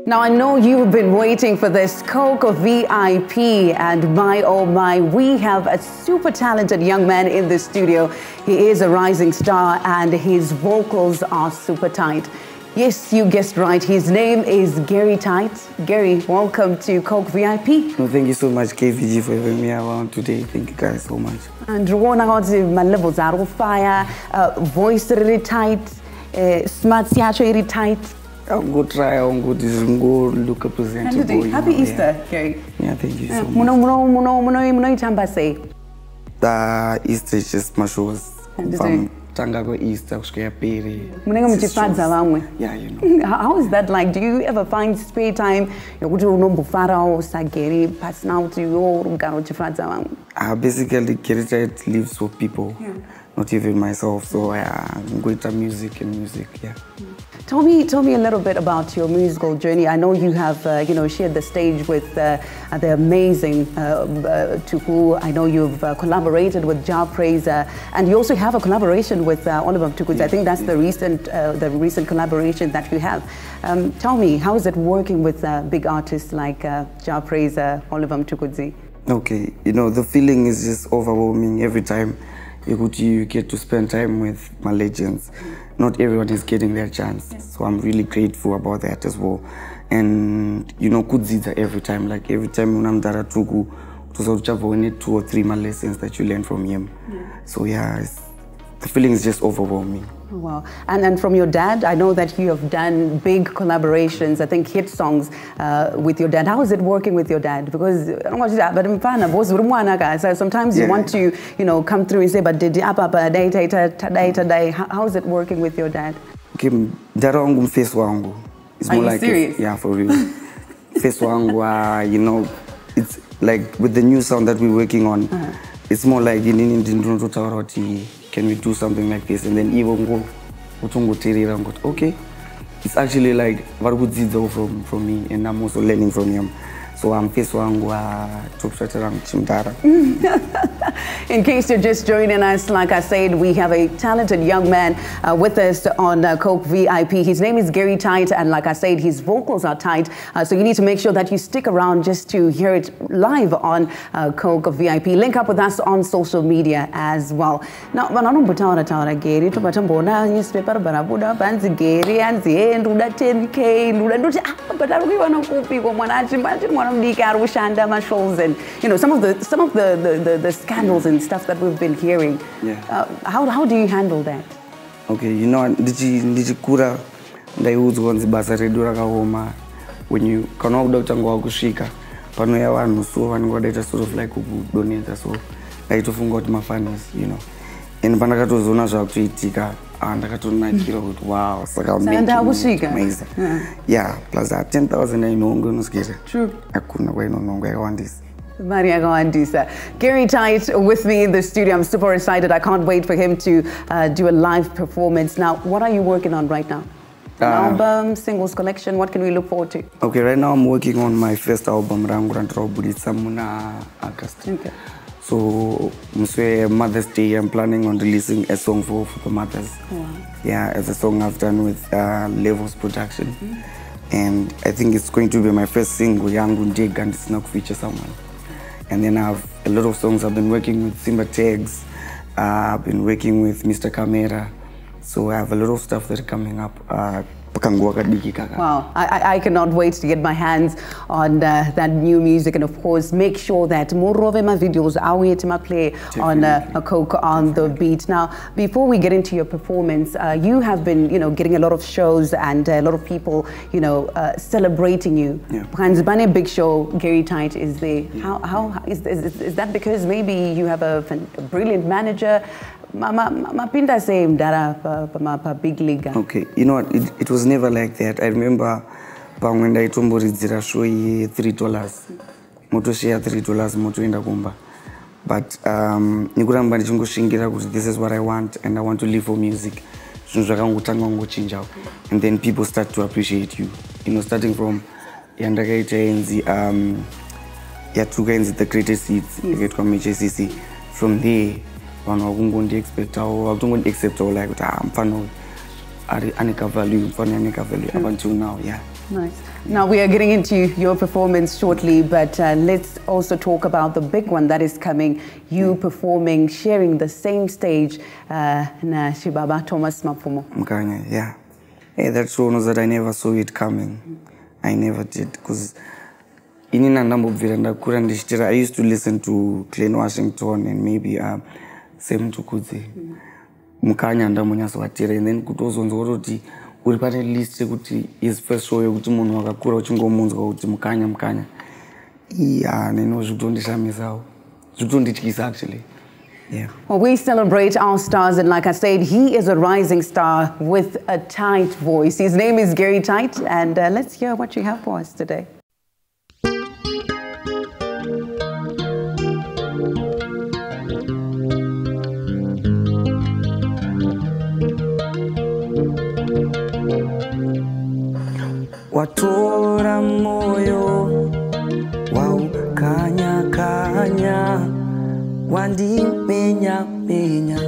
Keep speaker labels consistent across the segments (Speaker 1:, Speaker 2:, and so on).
Speaker 1: Now, I know you've been waiting for this Coke VIP, and my oh my, we have a super talented young man in the studio. He is a rising star and his vocals are super tight. Yes, you guessed right. His name is Gary Tight. Gary, welcome to Coke VIP.
Speaker 2: No, thank you so much, KVG, for having me around today. Thank you guys so much.
Speaker 1: And my levels are on fire, voice really tight, smart really tight.
Speaker 2: I'm going to try, I'm going to look up presentable.
Speaker 1: Happy Easter, Gary.
Speaker 2: Yeah, thank you so much. The Easter is just my shows. From Tangago Easter, Peri. Yeah, you know.
Speaker 1: How is that like? Do you ever find spare time?
Speaker 2: Basically, Gary lives for people, not even myself. So I'm going to music and music, yeah.
Speaker 1: Tell me a little bit about your musical journey. I know you have, shared the stage with the amazing Tuku. I know you've collaborated with Jah Praise, and you also have a collaboration with Oliver Tuku. I think that's the recent collaboration that you have. Tell me, how is it working with big artists like Jah Praise, Oliver Tuku?
Speaker 2: Okay, the feeling is just overwhelming every time you get to spend time with my legends. Not everyone is getting their chance, so I'm really grateful about that as well. And kudzidza every time, like every time I'm Dara Tugu, to 2 or 3 more lessons that you learn from him. So yeah, the feeling is just overwhelming.
Speaker 1: Oh, wow. And from your dad, I know that you have done big collaborations, I think hit songs with your dad. How is it working with your dad? Because sometimes you want to, come through and say, but did today? How is it working with your dad?
Speaker 2: Okay, dad wangu face wangu.
Speaker 1: Are you serious?
Speaker 2: Yeah, for real. Face wangu, it's like with the new sound that we're working on, it's more like can we do something like this? And then even go, okay, it's actually like from me, and I'm also learning from him. So I'm
Speaker 1: In case you're just joining us, like I said, we have a talented young man with us on Coke VIP. His name is Gary Tight, and like I said, his vocals are tight. So you need to make sure that you stick around just to hear it live on Coke VIP. Link up with us on social media as well. Now, Gary, newspaper barabuda banzi Gary and the end 10K, but I don't want to people and some of the scandals and stuff that we've been hearing. How do you handle that?
Speaker 2: Okay, ndichikura ndaiudzwa basa redu rakahoma when you kana kuda kutanga kusvika panouya vanhu so vanongodaita sort of like kudoneta so ndaitofunga kuti mafanis and pandakatozoona zvakutoitika ndakatonakira kuti wow saka amazing. Yeah, plus 10,000 ainongo inosikira.
Speaker 1: True.
Speaker 2: Akuna kwainonongo yakawandisa.
Speaker 1: Gary Tight with me in the studio. I'm super excited. I can't wait for him to do a live performance. Now, what are you working on right now? An album, singles collection, what can we look forward to?
Speaker 2: Okay, right now I'm working on my first album, Samuna acoustic.
Speaker 1: Okay.
Speaker 2: So, Mother's Day, I'm planning on releasing a song for the mothers.
Speaker 1: Wow.
Speaker 2: Yeah, as a song I've done with Levels Production. And I think it's going to be my first single, Young Dig, and it's not feature someone. And then I have a lot of songs. I've been working with Simba Tags. I've been working with Mr. Camera. So I have a lot of stuff that are coming up.
Speaker 1: Wow, I cannot wait to get my hands on that new music, and of course make sure that more of my videos are here to play on a Coke on the beat. Now, before we get into your performance, you have been getting a lot of shows and a lot of people celebrating you. Yeah. Big show, Gary Tight is there. Yeah. How is that because maybe you have a brilliant manager? Mapinda say mdara big league.
Speaker 2: Okay, you know what? It was never like that. I remember when I told show $3. Moto share $3 moto inda kumba. But this is what I want and I want to live for music. And then people start to appreciate you. Starting from the greatest seats, from there. One expect like I'm fun. anika value, funny anika value up until now, yeah.
Speaker 1: Nice. Now we are getting into your performance shortly, but let's also talk about the big one that is coming. You performing, sharing the same stage, na Shibaba Thomas Mapfumo.
Speaker 2: Mkanya, yeah. Hey, that's one was that I never saw it coming. I never did, because I used to listen to Glenn Washington and maybe Sam Chukwuze. Mkanya ndamunya swatira, and then kutozonzoroti uri pane list yekuti his first show yekuti munhu wakakura uchingomunzwa kuti mukanya iya neno zvitondishamisawo zvitondityisa actually. Yeah.
Speaker 1: Well, we celebrate our stars, and like I said, he is a rising star with a tight voice. His name is Gary Tight, and let's hear what you have for us today.
Speaker 2: Watora moyo wau kanya kanya wandi penya penya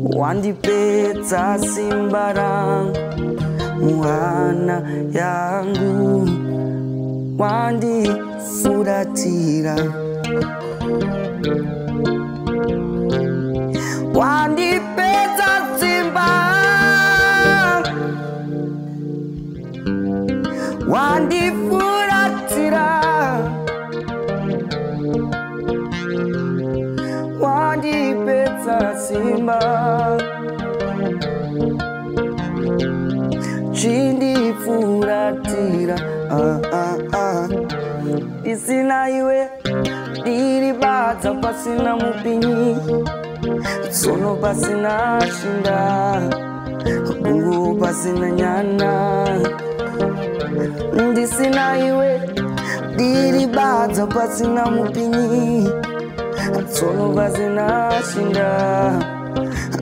Speaker 2: wandi peta simbara muhana yangu wandi furatira wandi peta simbara wandi furatira wandi peta simba chindi furatira isina iwe diribata pasina mupinyi sono pasina shinda bungu pasina nyana ndisina iwe diribata pasina mupinyi sono pasina shinda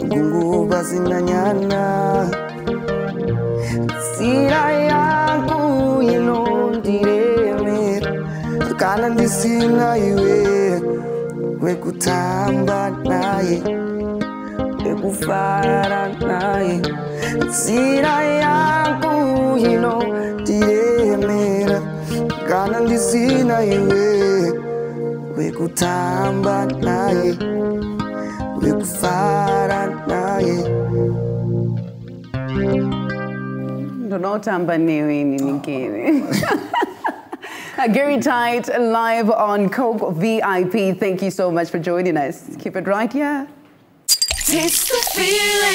Speaker 2: bungu pasina nyana sira yangu inondiremera kana ndisina iwe wekutamba naye wekufara naye sira yangu inondiremera kana ndisina iwe wekutamba naye wekufara naye.
Speaker 1: Donotamba niwe ningine. Gary Tight live on Coke VIP. Thank you so much for joining us. Keep it right here.
Speaker 3: Taste the feeling.